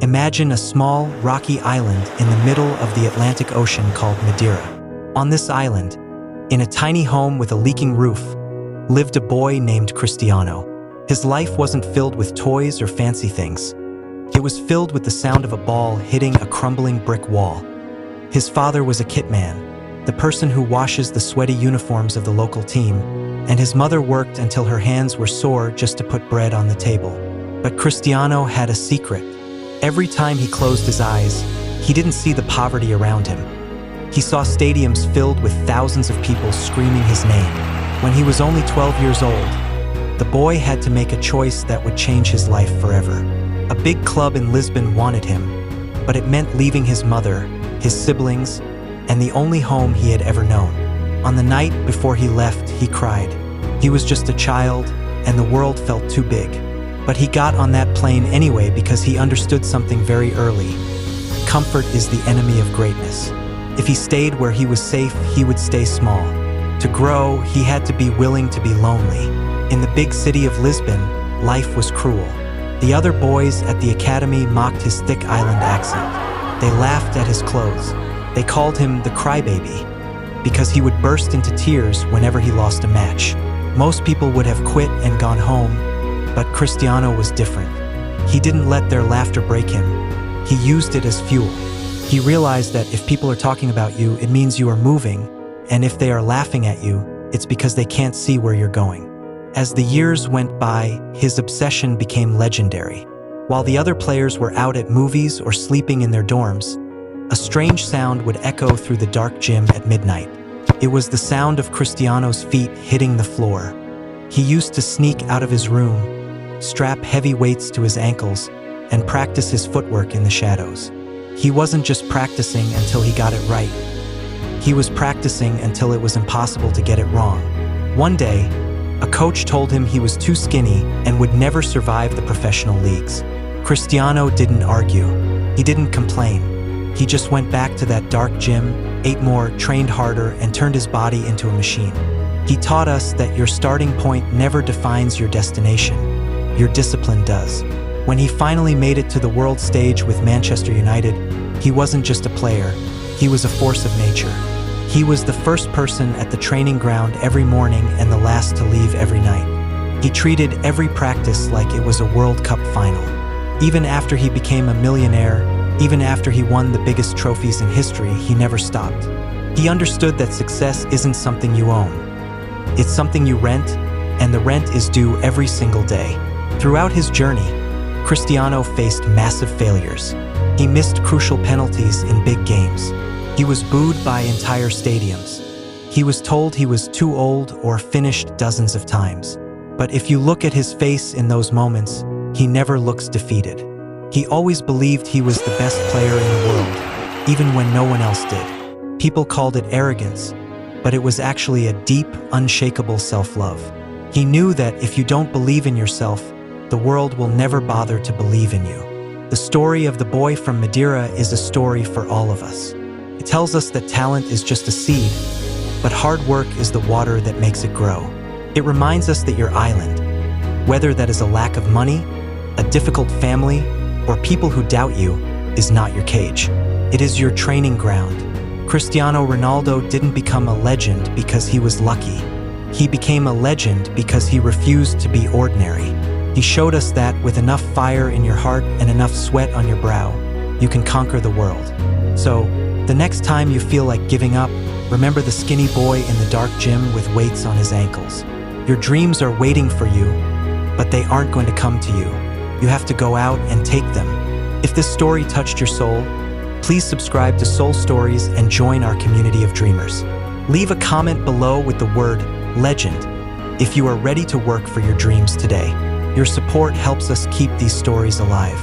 Imagine a small, rocky island in the middle of the Atlantic Ocean called Madeira. On this island, in a tiny home with a leaking roof, lived a boy named Cristiano. His life wasn't filled with toys or fancy things. It was filled with the sound of a ball hitting a crumbling brick wall. His father was a kit man, the person who washes the sweaty uniforms of the local team, and his mother worked until her hands were sore just to put bread on the table. But Cristiano had a secret. Every time he closed his eyes, he didn't see the poverty around him. He saw stadiums filled with thousands of people screaming his name. When he was only 12 years old, the boy had to make a choice that would change his life forever. A big club in Lisbon wanted him, but it meant leaving his mother, his siblings, and the only home he had ever known. On the night before he left, he cried. He was just a child, and the world felt too big. But he got on that plane anyway because he understood something very early. Comfort is the enemy of greatness. If he stayed where he was safe, he would stay small. To grow, he had to be willing to be lonely. In the big city of Lisbon, life was cruel. The other boys at the academy mocked his thick island accent. They laughed at his clothes. They called him the crybaby because he would burst into tears whenever he lost a match. Most people would have quit and gone home, but Cristiano was different. He didn't let their laughter break him. He used it as fuel. He realized that if people are talking about you, it means you are moving, and if they are laughing at you, it's because they can't see where you're going. As the years went by, his obsession became legendary. While the other players were out at movies or sleeping in their dorms, a strange sound would echo through the dark gym at midnight. It was the sound of Cristiano's feet hitting the floor. He used to sneak out of his room, strap heavy weights to his ankles, and practice his footwork in the shadows. He wasn't just practicing until he got it right. He was practicing until it was impossible to get it wrong. One day, a coach told him he was too skinny and would never survive the professional leagues. Cristiano didn't argue. He didn't complain. He just went back to that dark gym, ate more, trained harder, and turned his body into a machine. He taught us that your starting point never defines your destination. Your discipline does. When he finally made it to the world stage with Manchester United, he wasn't just a player, he was a force of nature. He was the first person at the training ground every morning and the last to leave every night. He treated every practice like it was a World Cup final. Even after he became a millionaire, even after he won the biggest trophies in history, he never stopped. He understood that success isn't something you own. It's something you rent, and the rent is due every single day. Throughout his journey, Cristiano faced massive failures. He missed crucial penalties in big games. He was booed by entire stadiums. He was told he was too old or finished dozens of times. But if you look at his face in those moments, he never looks defeated. He always believed he was the best player in the world, even when no one else did. People called it arrogance, but it was actually a deep, unshakable self-love. He knew that if you don't believe in yourself, the world will never bother to believe in you. The story of the boy from Madeira is a story for all of us. It tells us that talent is just a seed, but hard work is the water that makes it grow. It reminds us that your island, whether that is a lack of money, a difficult family, or people who doubt you, is not your cage. It is your training ground. Cristiano Ronaldo didn't become a legend because he was lucky. He became a legend because he refused to be ordinary. He showed us that with enough fire in your heart and enough sweat on your brow, you can conquer the world. So, the next time you feel like giving up, remember the skinny boy in the dark gym with weights on his ankles. Your dreams are waiting for you, but they aren't going to come to you. You have to go out and take them. If this story touched your soul, please subscribe to Soul Stories and join our community of dreamers. Leave a comment below with the word legend if you are ready to work for your dreams today. Your support helps us keep these stories alive.